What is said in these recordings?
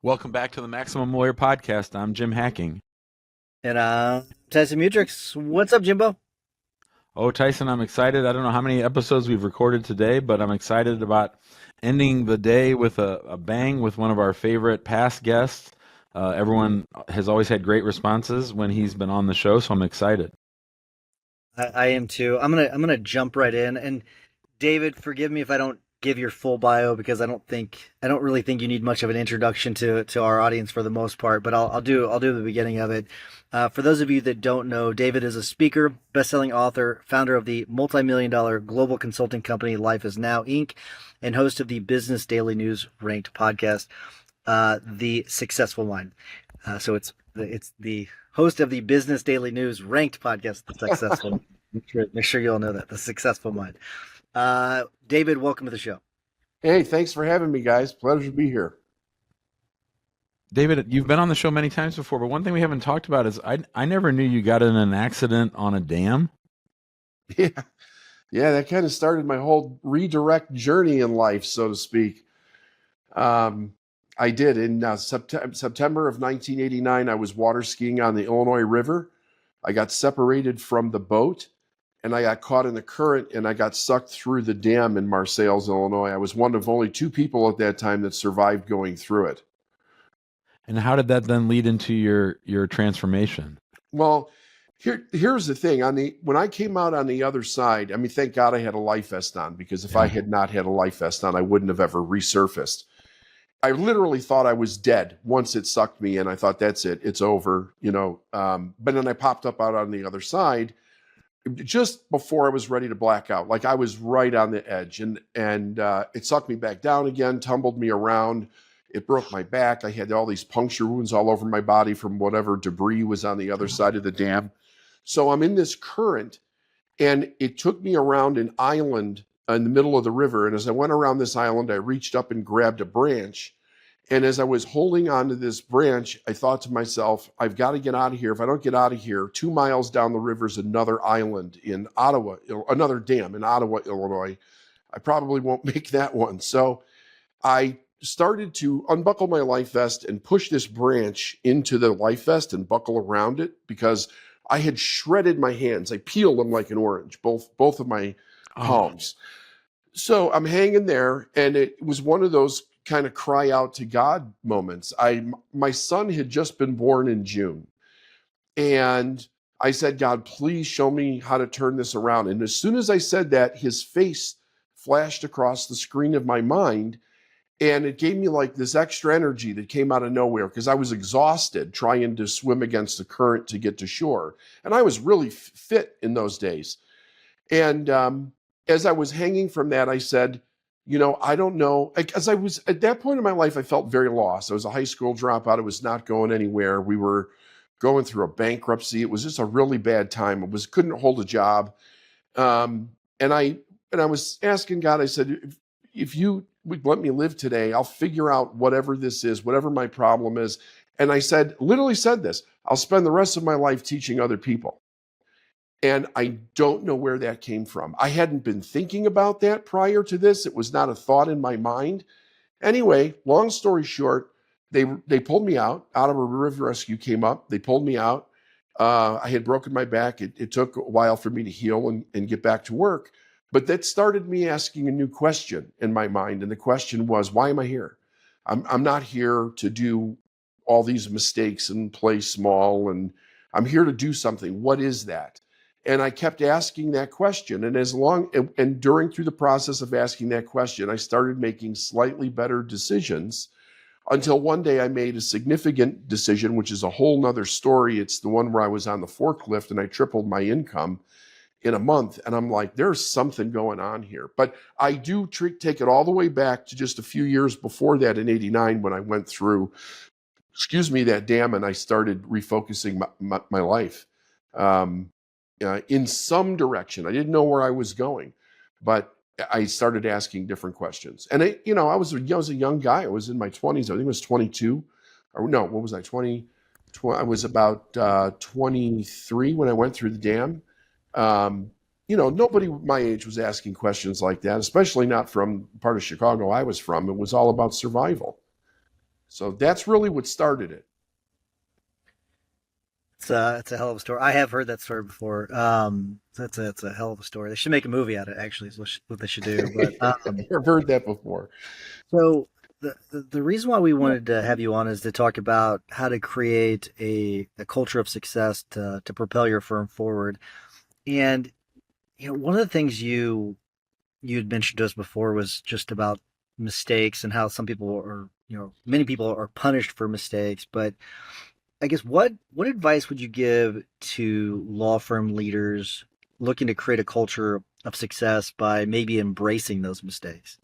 Welcome back to the Maximum Lawyer Podcast. I'm Jim Hacking. And Tyson Mutrix, what's up, Jimbo? Oh, Tyson, I'm excited. I don't know how many episodes we've recorded today, but I'm excited about ending the day with a bang with one of our favorite past guests. Everyone has always had great responses when he's been on the show, so I'm excited. I am too. I'm gonna jump right in. And David, forgive me if I don't give your full bio because I don't really think you need much of an introduction to our audience for the most part. But I'll do the beginning of it. For those of you that don't know, David is a speaker, best-selling author, founder of the multi-million-dollar global consulting company Life Is Now Inc., and host of the Business Daily News ranked podcast, The Successful Mind. So it's the host of the Business Daily News ranked podcast, The Successful. Make sure you all know that, The Successful Mind. David, welcome to the show. Hey, thanks for having me, guys. Pleasure to be here. David, you've been on the show many times before, but one thing we haven't talked about is I never knew you got in an accident on a dam. Yeah, yeah, that kind of started my whole redirect journey in life, so to speak. I did in September of 1989. I was water skiing on the Illinois River. I got separated from the boat, and I got caught in the current, and I got sucked through the dam in Marseilles, Illinois. I was one of only two people at that time that survived going through it. And how did that then lead into your transformation? Well, here's the thing. When I came out on the other side, I mean, thank God I had a life vest on, because if I Yeah. had not had a life vest on, I wouldn't have ever resurfaced. I literally thought I was dead once it sucked me in. I thought, that's it, it's over, you know. But then I popped up out on the other side just before I was ready to black out. Like, I was right on the edge, and it sucked me back down again, tumbled me around. It broke my back. I had all these puncture wounds all over my body from whatever debris was on the other side of the dam. So I'm in this current, and it took me around an island in the middle of the river. And as I went around this island, I reached up and grabbed a branch. And as I was holding onto this branch, I thought to myself, I've got to get out of here. If I don't get out of here, 2 miles down the river is another island in Ottawa, another dam in Ottawa, Illinois. I probably won't make that one. So I started to unbuckle my life vest and push this branch into the life vest and buckle around it, because I had shredded my hands. I peeled them like an orange, both of my Oh, palms. So I'm hanging there, and it was one of those kind of cry out to God moments. My son had just been born in June, and I said, God, please show me how to turn this around. And as soon as I said that, his face flashed across the screen of my mind, and it gave me like this extra energy that came out of nowhere, because I was exhausted trying to swim against the current to get to shore. And I was really fit in those days. And as I was hanging from that, I said, I don't know. As I was at that point in my life, I felt very lost. I was a high school dropout. I was not going anywhere. We were going through a bankruptcy. It was just a really bad time. Couldn't hold a job. And I was asking God, I said, if you would let me live today, I'll figure out whatever this is, whatever my problem is. And I literally said this, I'll spend the rest of my life teaching other people. And I don't know where that came from. I hadn't been thinking about that prior to this. It was not a thought in my mind. Anyway, long story short, they pulled me out of a river rescue came up. They pulled me out. I had broken my back. It took a while for me to heal and get back to work. But that started me asking a new question in my mind. And the question was, why am I here? I'm not here to do all these mistakes and play small. And I'm here to do something. What is that? And I kept asking that question. And through the process of asking that question, I started making slightly better decisions, until one day I made a significant decision, which is a whole nother story. It's the one where I was on the forklift and I tripled my income in a month. And I'm like, there's something going on here. But I do take it all the way back to just a few years before that, in '89, when I went through, that dam, and I started refocusing my life in some direction. I didn't know where I was going, but I started asking different questions. And I was a young guy. I was in my 20s. I think I was 22. Or no, what was I, 20? I was about 23 when I went through the dam. Nobody my age was asking questions like that, especially not from the part of Chicago I was from. It was all about survival. So that's really what started it. It's a hell of a story. I have heard that story before. That's a hell of a story. They should make a movie out of it, actually, is what they should do. But I've heard that before. so the reason why we wanted to have you on is to talk about how to create a culture of success to propel your firm forward. And one of the things you'd mentioned to us before was just about mistakes and how some people are, many people are punished for mistakes. But I guess what advice would you give to law firm leaders looking to create a culture of success by maybe embracing those mistakes?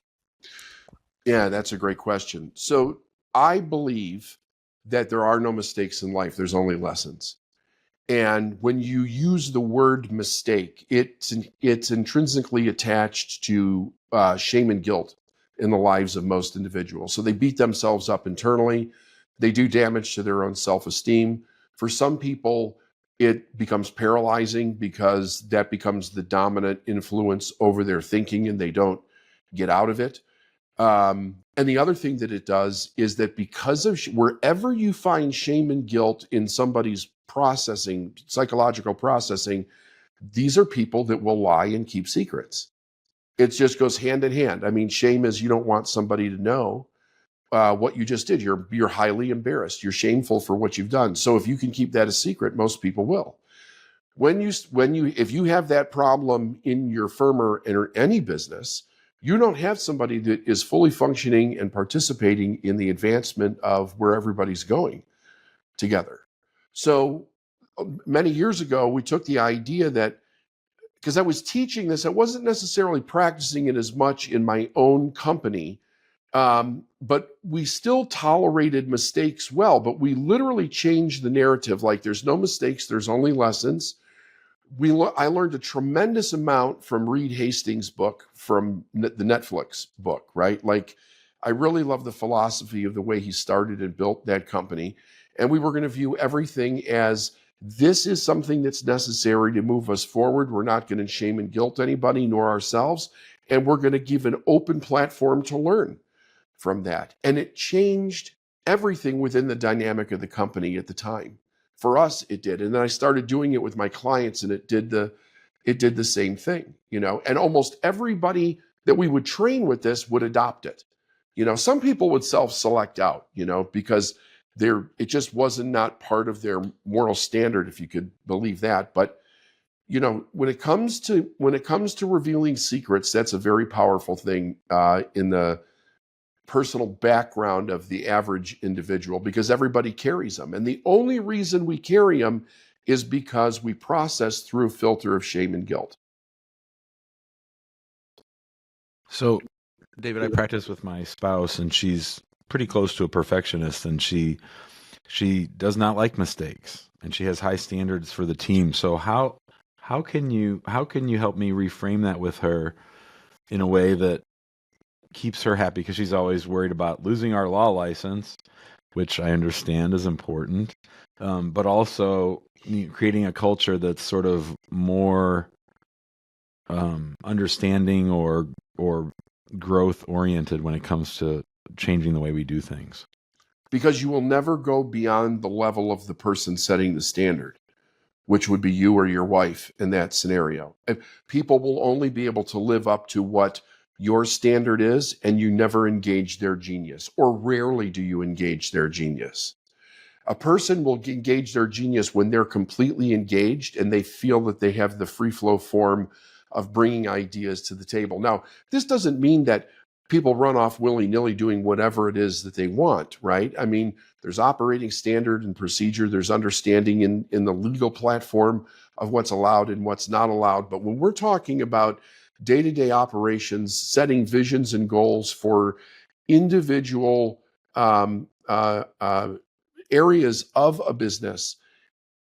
Yeah, that's a great question. So I believe that there are no mistakes in life. There's only lessons. And when you use the word mistake, it's intrinsically attached to shame and guilt in the lives of most individuals. So they beat themselves up internally. They do damage to their own self-esteem. For some people, it becomes paralyzing because that becomes the dominant influence over their thinking and they don't get out of it. And the other thing that it does is that because of wherever you find shame and guilt in somebody's processing, psychological processing, these are people that will lie and keep secrets. It just goes hand in hand. I mean, shame is you don't want somebody to know what you just did. You're highly embarrassed. You're shameful for what you've done. So if you can keep that a secret, most people will. If you have that problem in your firm or in any business, you don't have somebody that is fully functioning and participating in the advancement of where everybody's going together. So many years ago, we took the idea that, because I was teaching this, I wasn't necessarily practicing it as much in my own company, but we still tolerated mistakes well, but we literally changed the narrative. Like there's no mistakes, there's only lessons. I learned a tremendous amount from Reed Hastings' book, from the Netflix book, right? Like, I really love the philosophy of the way he started and built that company. And we were going to view everything as this is something that's necessary to move us forward. We're not going to shame and guilt anybody, nor ourselves. And we're going to give an open platform to learn from that. And it changed everything within the dynamic of the company at the time. For us, it did. And then I started doing it with my clients and it did the same thing, and almost everybody that we would train with this would adopt it. Some people would self-select out, because it just wasn't not part of their moral standard, if you could believe that. But, when it comes to revealing secrets, that's a very powerful thing in the personal background of the average individual, because everybody carries them. And the only reason we carry them is because we process through a filter of shame and guilt. So, David, I practice with my spouse, and she's pretty close to a perfectionist, and she does not like mistakes, and she has high standards for the team. So how can you help me reframe that with her in a way that keeps her happy, because she's always worried about losing our law license, which I understand is important, but also creating a culture that's sort of more understanding or growth oriented when it comes to changing the way we do things. Because you will never go beyond the level of the person setting the standard, which would be you or your wife in that scenario. And people will only be able to live up to what your standard is, and you never engage their genius, or rarely do you engage their genius. A person will engage their genius when they're completely engaged and they feel that they have the free flow form of bringing ideas to the table. Now, this doesn't mean that people run off willy-nilly doing whatever it is that they want, right? I mean, there's operating standard and procedure. There's understanding in the legal platform of what's allowed and what's not allowed. But when we're talking about day-to-day operations, setting visions and goals for individual areas of a business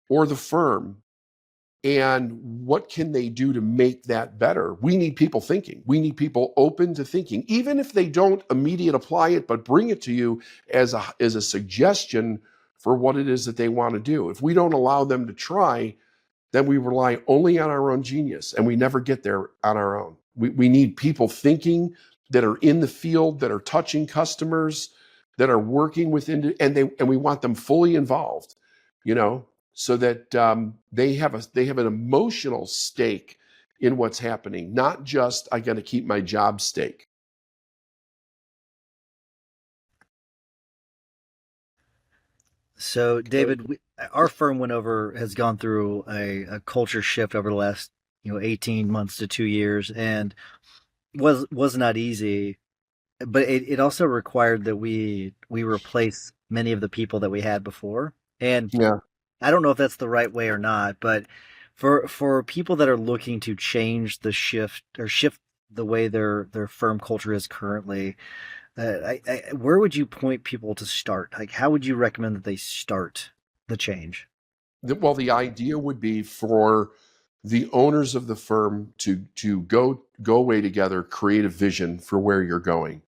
or the firm, and what can they do to make that better? We need people thinking. We need people open to thinking, even if they don't immediately apply it, but bring it to you as a suggestion for what it is that they want to do. If we don't allow them to try, then we rely only on our own genius, and we never get there on our own. We need people thinking, that are in the field, that are touching customers, that are working within, and we want them fully involved, so that they have an emotional stake in what's happening, not just I got to keep my job stake. So, David, our firm has gone through a culture shift over the last 18 months to 2 years, and was not easy. But it also required that we replace many of the people that we had before. And Yeah. I don't know if that's the right way or not, but for people that are looking to change the shift the way their firm culture is currently, where would you point people to start? Like, how would you recommend that they start the change? Well, the idea would be for the owners of the firm to go away together, create a vision for where you're going,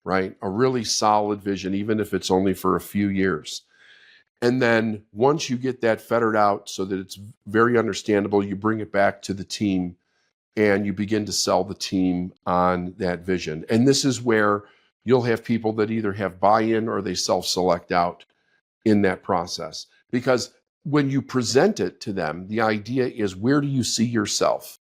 right? A really solid vision, even if it's only for a few years. And then once you get that fettered out so that it's very understandable, you bring it back to the team and you begin to sell the team on that vision. And this is where you'll have people that either have buy-in or they self-select out in that process. Because when you present it to them, the idea is, where do you see yourself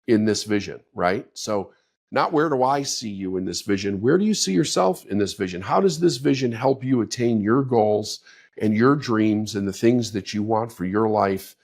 in this vision, right? So not where do I see you in this vision? Where do you see yourself in this vision? How does this vision help you attain your goals and your dreams and the things that you want for your life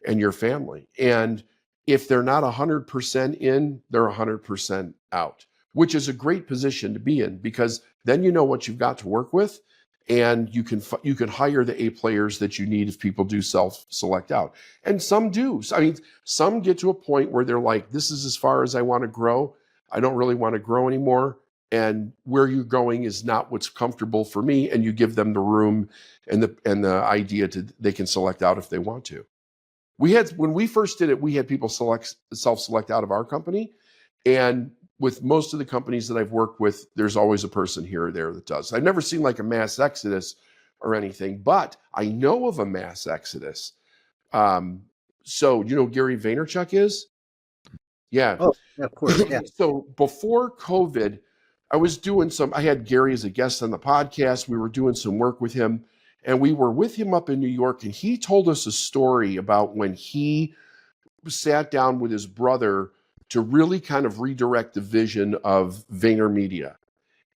and your family? And if they're not 100% in, they're 100% out, which is a great position to be in, because then you know what you've got to work with, and you can hire the A players that you need if people do self-select out. And some do. I mean, some get to a point where they're like, this is as far as I want to grow. I don't really want to grow anymore. And where you're going is not what's comfortable for me. And you give them the room and the idea they can select out if they want to. When we first did it, we had people self-select out of our company. And with most of the companies that I've worked with, there's always a person here or there that does. I've never seen like a mass exodus or anything, but I know of a mass exodus. So Gary Vaynerchuk is? Yeah. Oh, of course, yeah. So before COVID, I had Gary as a guest on the podcast. We were doing some work with him, and we were with him up in New York, and he told us a story about when he sat down with his brother to really kind of redirect the vision of VaynerMedia.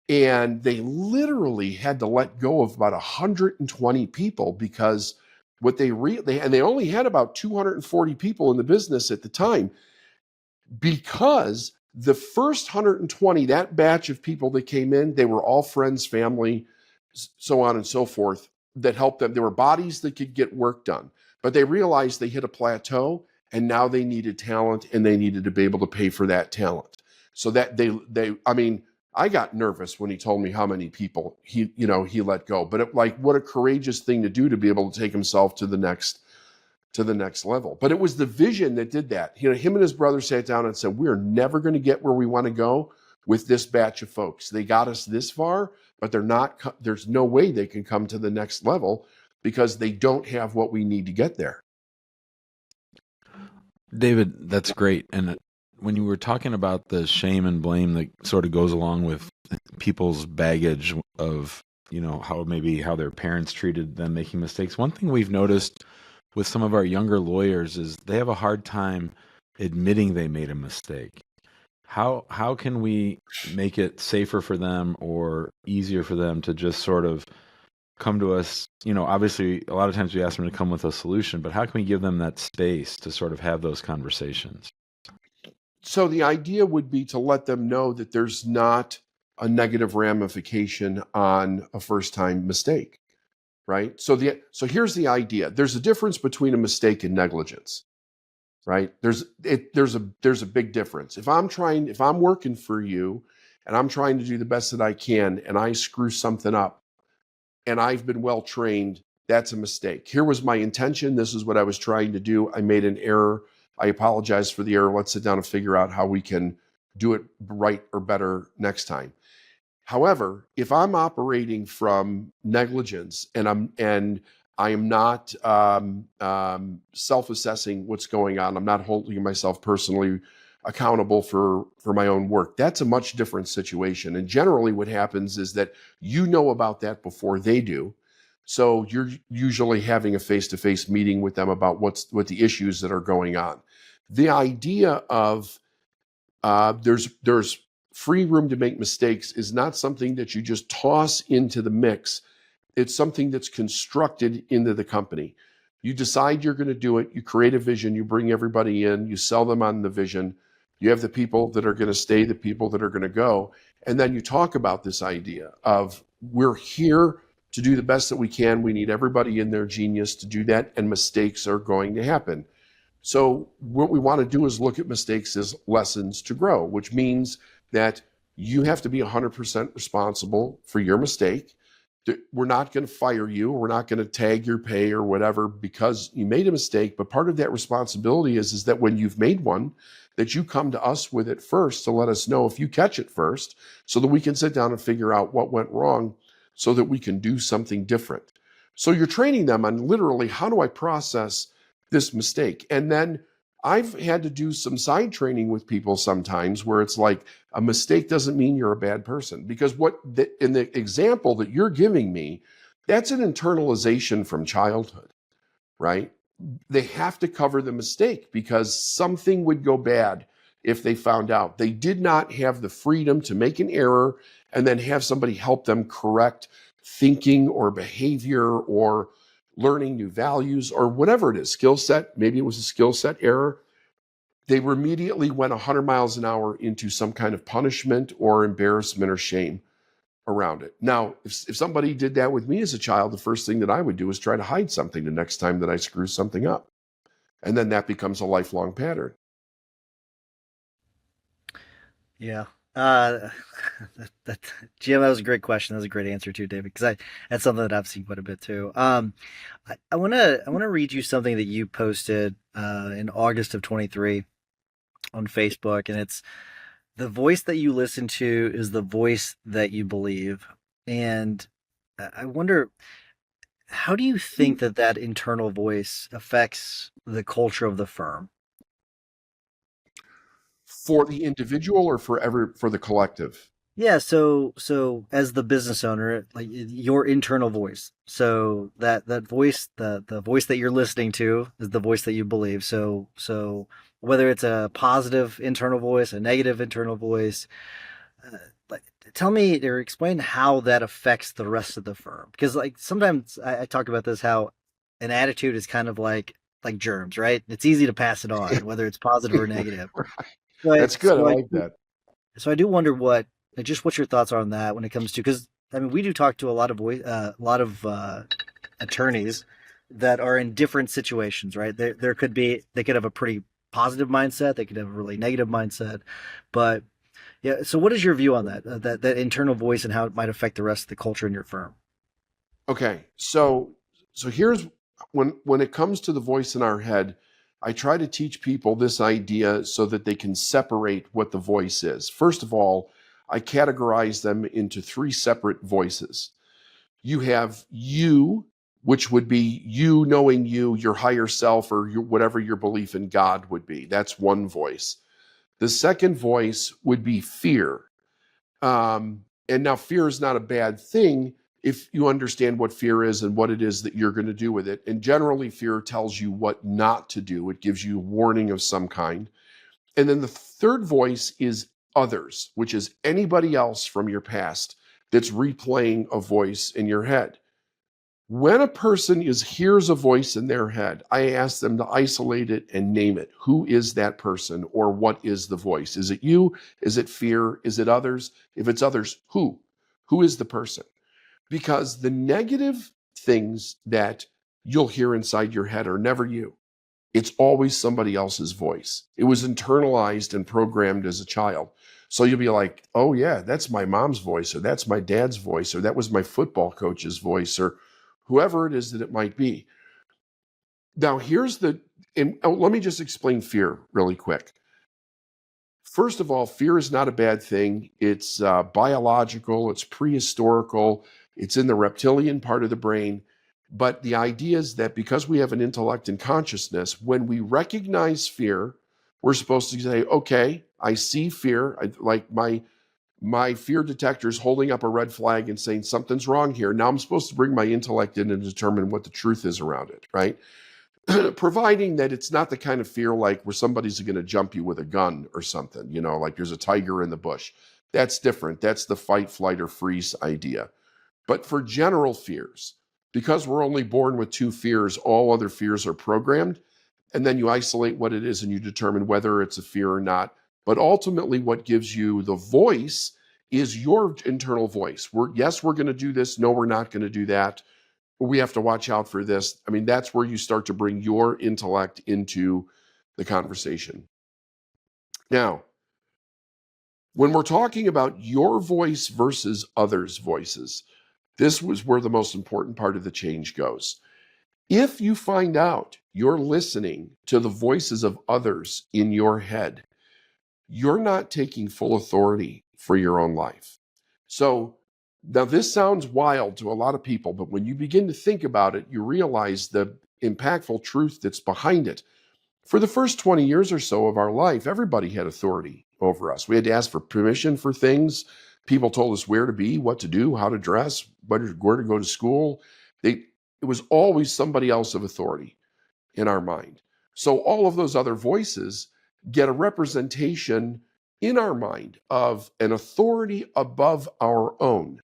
And they literally had to let go of about 120 people because they only had about 240 people in the business at the time, because the first 120, that batch of people that came in, they were all friends, family, so on and so forth, that helped them. There were bodies that could get work done, but they realized they hit a plateau, and now they needed talent, and they needed to be able to pay for that talent. So that I got nervous when he told me how many people he let go, but what a courageous thing to do, to be able to take himself to the next level. But it was the vision that did that. Him and his brother sat down and said, we're never going to get where we want to go with this batch of folks. They got us this far, but there's no way they can come to the next level because they don't have what we need to get there. David, that's great. And when you were talking about the shame and blame that sort of goes along with people's baggage of, how their parents treated them making mistakes, one thing we've noticed with some of our younger lawyers is they have a hard time admitting they made a mistake. How can we make it safer for them or easier for them to just sort of come to us? Obviously a lot of times we ask them to come with a solution, but how can we give them that space to sort of have those conversations? So the idea would be to let them know that there's not a negative ramification on a first-time mistake, right? So here's the idea. There's a difference between a mistake and negligence, right? There's a big difference. If I'm working for you and I'm trying to do the best that I can, and I screw something up and I've been well trained, that's a mistake. Here was my intention. This is what I was trying to do. I made an error. I apologize for the error. Let's sit down and figure out how we can do it right or better next time. However, if I'm operating from negligence and I am not self-assessing what's going on, I'm not holding myself personally accountable for my own work. That's a much different situation. And generally what happens is that you know about that before they do. So you're usually having a face-to-face meeting with them about what the issues that are going on. The idea of there's free room to make mistakes is not something that you just toss into the mix. It's something that's constructed into the company. You decide you're going to do it. You create a vision. You bring everybody in. You sell them on the vision. You have the people that are going to stay, the people that are going to go. And then you talk about this idea of we're here to do the best that we can. We need everybody in their genius to do that. And mistakes are going to happen. So what we want to do is look at mistakes as lessons to grow, which means that you have to be 100% responsible for your mistake. We're not going to fire you. We're not going to tag your pay or whatever because you made a mistake. But part of that responsibility is that when you've made one, that you come to us with it first to let us know if you catch it first so that we can sit down and figure out what went wrong so that we can do something different. So you're training them on literally how do I process this mistake? And then I've had to do some side training with people sometimes where it's like a mistake doesn't mean you're a bad person, because in the example that you're giving me, that's an internalization from childhood, right? They have to cover the mistake because something would go bad if they found out. They did not have the freedom to make an error and then have somebody help them correct thinking or behavior or learning new values or whatever it is, skill set. Maybe it was a skill set error. They immediately went 100 miles an hour into some kind of punishment or embarrassment or shame around it. Now, if somebody did that with me as a child, the first thing that I would do is try to hide something the next time that I screw something up. And then that becomes a lifelong pattern. Yeah. Jim, that was a great question. That was a great answer too, David, because that's something that I've seen quite a bit too. I want to read you something that you posted in August of 23 on Facebook, and it's the voice that you listen to is the voice that you believe. And I wonder, how do you think that internal voice affects the culture of the firm? For the individual or for the collective? Yeah, so as the business owner, like your internal voice. So that voice, the voice that you're listening to is the voice that you believe. So whether it's a positive internal voice, a negative internal voice, like tell me or explain how that affects the rest of the firm. Because like sometimes I talk about this, how an attitude is kind of like germs, right? It's easy to pass it on, whether it's positive or negative. That's good. I like that. So I do wonder what your thoughts are on that when it comes to, because I mean we do talk to a lot of attorneys that are in different situations, right? They could have a pretty positive mindset, they could have a really negative mindset, but yeah. So what is your view on that internal voice and how it might affect the rest of the culture in your firm? Okay, so here's when it comes to the voice in our head, I try to teach people this idea so that they can separate what the voice is. First of all, I categorize them into three separate voices. You have you, which would be you knowing you, your higher self, or whatever your belief in God would be. That's one voice. The second voice would be fear. And now fear is not a bad thing if you understand what fear is and what it is that you're going to do with it. And generally, fear tells you what not to do. It gives you warning of some kind. And then the third voice is others, which is anybody else from your past that's replaying a voice in your head. When a person hears a voice in their head, I ask them to isolate it and name it. Who is that person, or what is the voice? Is it you? Is it fear? Is it others? If it's others, who? Who is the person? Because the negative things that you'll hear inside your head are never you. It's always somebody else's voice. It was internalized and programmed as a child. So you'll be like, oh yeah, that's my mom's voice, or that's my dad's voice, or that was my football coach's voice, or whoever it is that it might be. Now let me just explain fear really quick. First of all, fear is not a bad thing. It's biological, it's prehistorical, it's in the reptilian part of the brain. But the idea is that because we have an intellect and consciousness, when we recognize fear, We're supposed to say, okay, I see fear. Like my fear detector is holding up a red flag and saying something's wrong here. Now I'm supposed to bring my intellect in and determine what the truth is around it, right? Providing that it's not the kind of fear like where somebody's going to jump you with a gun or something, like there's a tiger in the bush. That's different. That's the fight, flight, or freeze idea. But for general fears, because we're only born with two fears, all other fears are programmed. And then you isolate what it is and you determine whether it's a fear or not. But ultimately, what gives you the voice is your internal voice. Yes, we're going to do this. No, we're not going to do that. We have to watch out for this. I mean, that's where you start to bring your intellect into the conversation. Now, when we're talking about your voice versus others' voices, this was where the most important part of the change goes. If you find out you're listening to the voices of others in your head, you're not taking full authority for your own life. So now this sounds wild to a lot of people, but when you begin to think about it, you realize the impactful truth that's behind it. For the first 20 years or so of our life, everybody had authority over us. We had to ask for permission for things. People told us where to be, what to do, how to dress, where to go to school. It was always somebody else of authority in our mind. So all of those other voices get a representation in our mind of an authority above our own.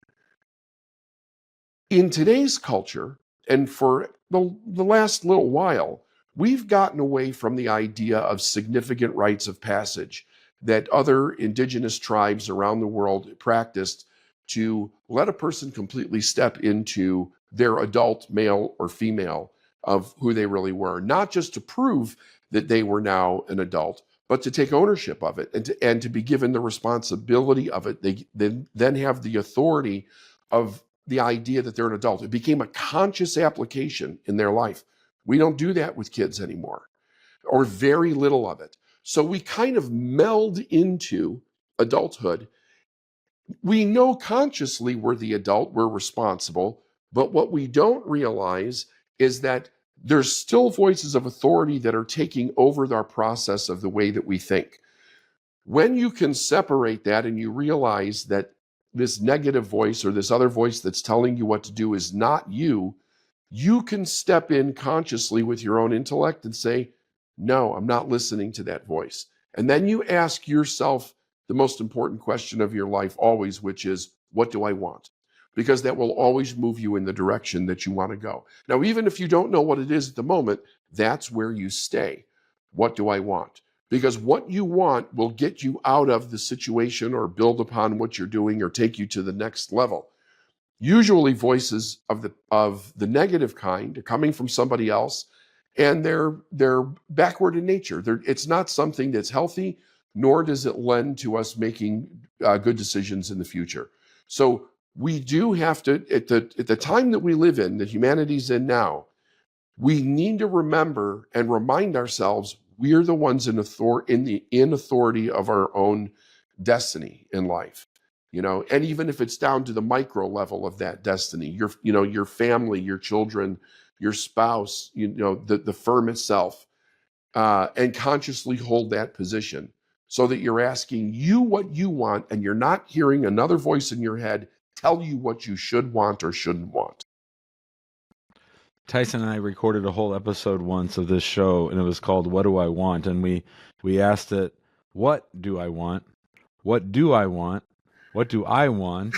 In today's culture, and for the last little while, we've gotten away from the idea of significant rites of passage that other indigenous tribes around the world practiced to let a person completely step into their adult male or female of who they really were, not just to prove that they were now an adult, but to take ownership of it and to be given the responsibility of it. They then have the authority of the idea that they're an adult. It became a conscious application in their life. We don't do that with kids anymore, or very little of it. So we kind of meld into adulthood. We know consciously we're the adult, we're responsible, but what we don't realize is that there's still voices of authority that are taking over our process of the way that we think. When you can separate that and you realize that this negative voice or this other voice that's telling you what to do is not you, you can step in consciously with your own intellect and say, no, I'm not listening to that voice. And then you ask yourself the most important question of your life always, which is, what do I want? Because that will always move you in the direction that you want to go. Now, even if you don't know what it is at the moment, that's where you stay. What do I want? Because what you want will get you out of the situation or build upon what you're doing or take you to the next level. Usually voices of the negative kind are coming from somebody else, and they're backward in nature. It's not something that's healthy, nor does it lend to us making good decisions in the future. So we do have to, at the time that we live in, that humanity's in now, we need to remember and remind ourselves we're the ones in authority of our own destiny in life. And even if it's down to the micro level of that destiny, your family, your children, your spouse, the firm itself, and consciously hold that position so that you're asking you what you want and you're not hearing another voice in your head tell you what you should want or shouldn't want. Tyson and I recorded a whole episode once of this show, and it was called "What Do I Want?" And we asked it, "What do I want? What do I want? What do I want?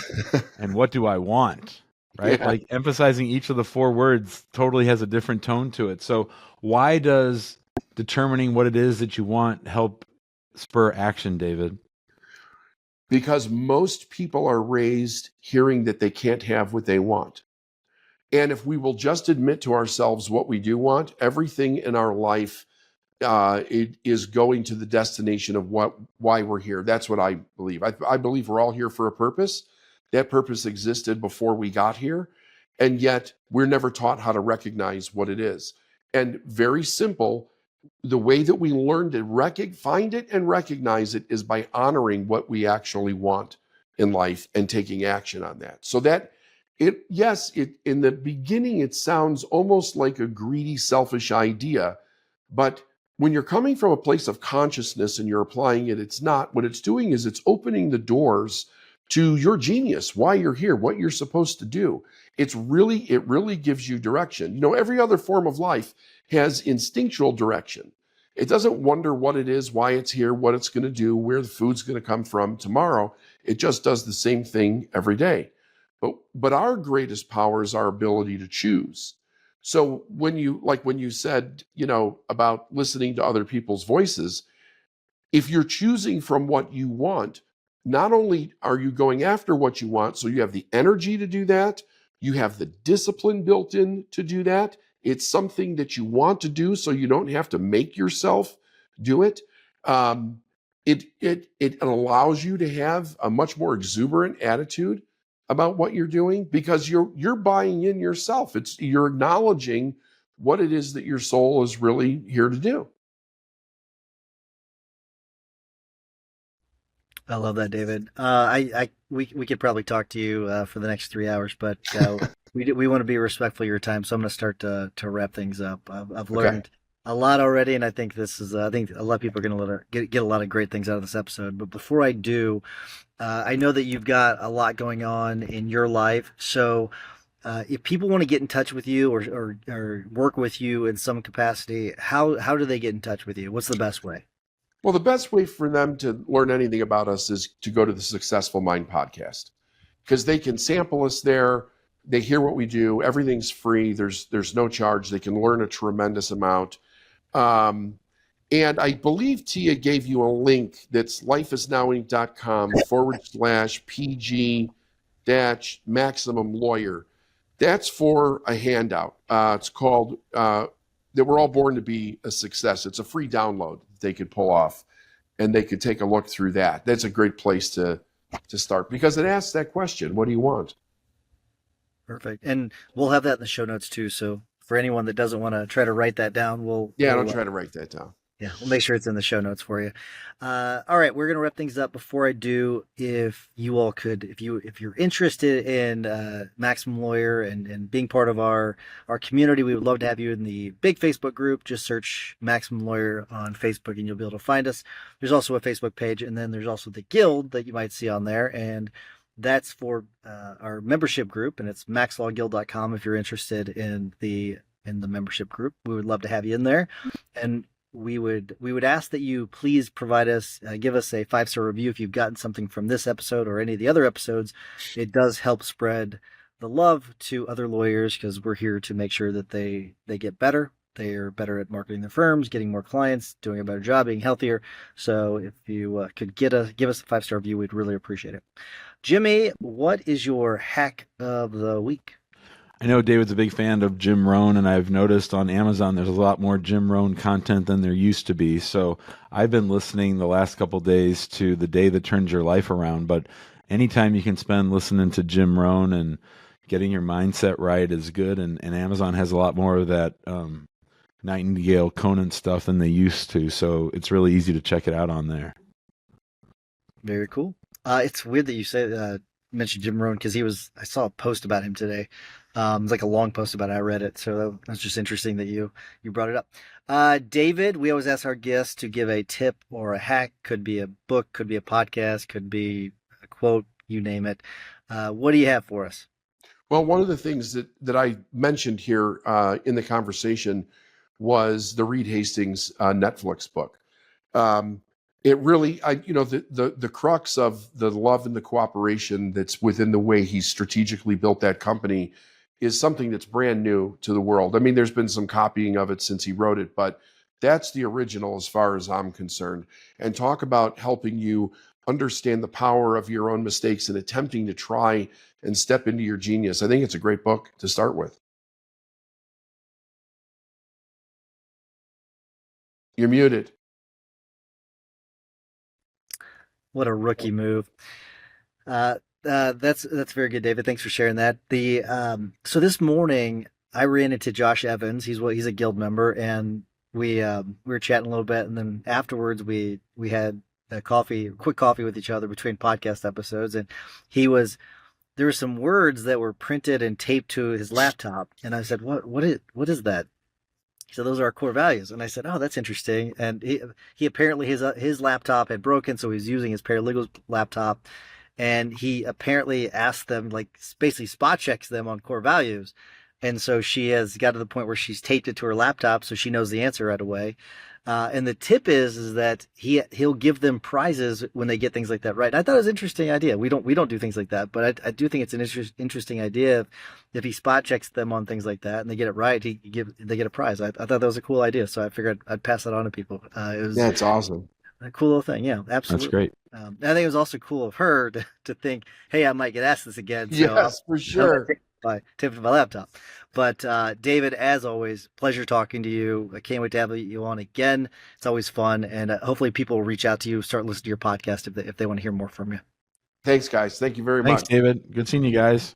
And what do I want?" Right? Yeah. Like emphasizing each of the four words totally has a different tone to it. So why does determining what it is that you want help spur action, David? Because most people are raised hearing that they can't have what they want. And if we will just admit to ourselves what we do want, everything in our life it is going to the destination of why we're here. That's what I believe. I believe we're all here for a purpose. That purpose existed before we got here, and yet we're never taught how to recognize what it is. And very simple, the way that we learn to find it and recognize it is by honoring what we actually want in life and taking action on that. So that in the beginning, it sounds almost like a greedy, selfish idea, but when you're coming from a place of consciousness and you're applying it, it's not. What it's doing is it's opening the doors to your genius, why you're here, what you're supposed to do. It really gives you direction. You know, every other form of life has instinctual direction. It doesn't wonder what it is, why it's here, what it's going to do, where the food's going to come from tomorrow. It just does the same thing every day. But our greatest power is our ability to choose. So when you said, you know, about listening to other people's voices, if you're choosing from what you want, not only are you going after what you want, so you have the energy to do that, you have the discipline built in to do that. It's something that you want to do, so you don't have to make yourself do it. It allows you to have a much more exuberant attitude about what you're doing because you're buying in yourself. You're acknowledging what it is that your soul is really here to do. I love that, David. We could probably talk to you for the next 3 hours, but we want to be respectful of your time, so I'm going to start to wrap things up. I've learned a lot already, and I think I think a lot of people are going to get a lot of great things out of this episode. But before I do, I know that you've got a lot going on in your life, so if people want to get in touch with you or work with you in some capacity, how do they get in touch with you? What's the best way? Well, the best way for them to learn anything about us is to go to the Successful Mind podcast because they can sample us there. They hear what we do. Everything's free. There's no charge. They can learn a tremendous amount. And I believe Tia gave you a link that's lifeisnowinc.com/PG-maximum lawyer. That's for a handout. It's called that we're all born to be a success. It's a free download that they could pull off and they could take a look through that. That's a great place to start because it asks that question, what do you want? Perfect. And we'll have that in the show notes too. So for anyone that doesn't want to try to write that down, don't try to write that down. Yeah, we'll make sure it's in the show notes for you. All right, we're gonna wrap things up. Before I do, if you all could, if you're interested in Maximum Lawyer and being part of our community, we would love to have you in the big Facebook group. Just search Maximum Lawyer on Facebook, and you'll be able to find us. There's also a Facebook page, and then there's also the guild that you might see on there, and that's for our membership group, and it's maxlawguild.com if you're interested in the membership group. We would love to have you in there, and we would ask that you please provide us, give us a 5-star review if you've gotten something from this episode or any of the other episodes. It does help spread the love to other lawyers because we're here to make sure that they get better. They are better at marketing their firms, getting more clients, doing a better job, being healthier. So if you could give us a 5-star review, we'd really appreciate it. Jimmy, what is your hack of the week? I know David's a big fan of Jim Rohn, and I've noticed on Amazon there's a lot more Jim Rohn content than there used to be. So I've been listening the last couple of days to The Day That Turns Your Life Around. But anytime you can spend listening to Jim Rohn and getting your mindset right is good. And Amazon has a lot more of that Nightingale Conan stuff than they used to. So it's really easy to check it out on there. Very cool. It's weird that you mentioned Jim Rohn because I saw a post about him today. It's like a long post about it. I read it, so that's just interesting that you brought it up. David, we always ask our guests to give a tip or a hack. Could be a book, could be a podcast, could be a quote, you name it. What do you have for us? Well, one of the things that I mentioned here in the conversation was the Reed Hastings Netflix book. It really, the crux of the love and the cooperation that's within the way he strategically built that company is something that's brand new to the world. I mean, there's been some copying of it since he wrote it, but that's the original as far as I'm concerned. And talk about helping you understand the power of your own mistakes and attempting to try and step into your genius. I think it's a great book to start with. You're muted. What a rookie move. That's very good, David. Thanks for sharing that. So this morning I ran into Josh Evans. He's a guild member, and we were chatting a little bit, and then afterwards we had a quick coffee with each other between podcast episodes, and there were some words that were printed and taped to his laptop, and I said, what is that? He said, those are our core values. And I said, oh, that's interesting. And he apparently, his laptop had broken, so he was using his paralegal's laptop. And he apparently asked them, like, basically spot checks them on core values. And so she has got to the point where she's taped it to her laptop so she knows the answer right away. And the tip is that he'll give them prizes when they get things like that right. And I thought it was an interesting idea. We don't do things like that, but I do think it's an interesting idea. If he spot checks them on things like that and they get it right, they get a prize. I thought that was a cool idea, so I figured I'd pass that on to people. That's awesome. A cool little thing. Yeah, absolutely. That's great. I think it was also cool of her to think, hey, I might get asked this again. So Yes, for sure. Tip of my laptop. But David, as always, pleasure talking to you. I can't wait to have you on again. It's always fun, and hopefully people will reach out to you, start listening to your podcast if they want to hear more from you. Thanks, guys. Thank you very Thanks, much. David. Good seeing you guys.